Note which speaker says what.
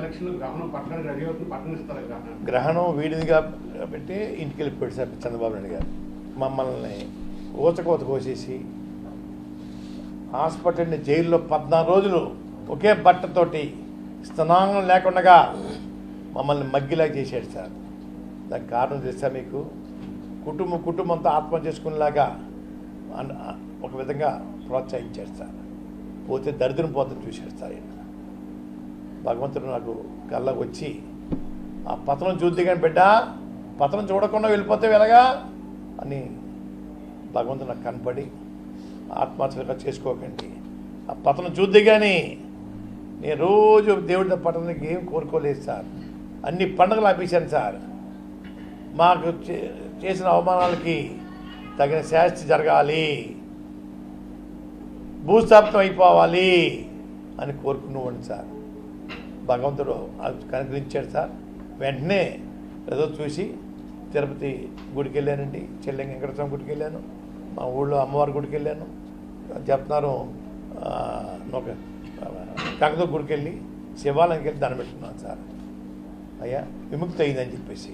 Speaker 1: Election గ్రహణం పట్టణానికి ready అవుతుంది, పట్టణిస్తారు
Speaker 2: గ్రహణం వీడిదిగా పెట్టి ఇంటికి వెళ్ళిపోయాడు సార్ చంద్రబాబు నాయుడు గారు. మమ్మల్ని ఊచకోత కోసేసి హాస్పిటల్ని జైల్లో 14 రోజులు ఒకే బట్టతోటి స్నానం లేకుండా మమ్మల్ని మగ్గిలా చేశాడు సార్. దానికి కారణం తెలుసా మీకు? కుటుంబంతో ఆత్మహత్య చేసుకునేలాగా ఒక విధంగా ప్రోత్సహించాడు సార్. పోతే దరిద్రం పోతే చూశాడు సార్. భగవంతుడు నాకు కళ్ళకు వచ్చి ఆ పతనం చూద్ది కానీ బిడ్డ, పతనం చూడకుండా వెళ్ళిపోతే ఎలాగా అని భగవంతుడు నాకు కనపడి ఆత్మహత్యగా చేసుకోకండి, ఆ పతనం చూద్ది కానీ నేను రోజు దేవుడి పట్టణానికి ఏం కోరుకోలేదు సార్. అన్ని పండుగలు ఆపేశాను సార్. మాకు చేసిన అవమానాలకి తగిన శాస్తి జరగాలి, భూస్థాపితం అయిపోవాలి అని కోరుకునేవాడిని సార్. భగవంతుడు కనుగరించాడు సార్. వెంటనే ఏదో చూసి తిరుపతి గుడికి వెళ్ళానండి, చెల్లెంగ వెంకటస్వామి గుడికి వెళ్ళాను, మా ఊళ్ళో అమ్మవారి గుడికి వెళ్ళాను, చెప్తున్నారు ఒక కనకదుర్గ గుడికి వెళ్ళి శివాలయంకి వెళ్ళి దండం పెట్టుకున్నాను సార్. అయ్యా విముక్తి అయిందని చెప్పేసి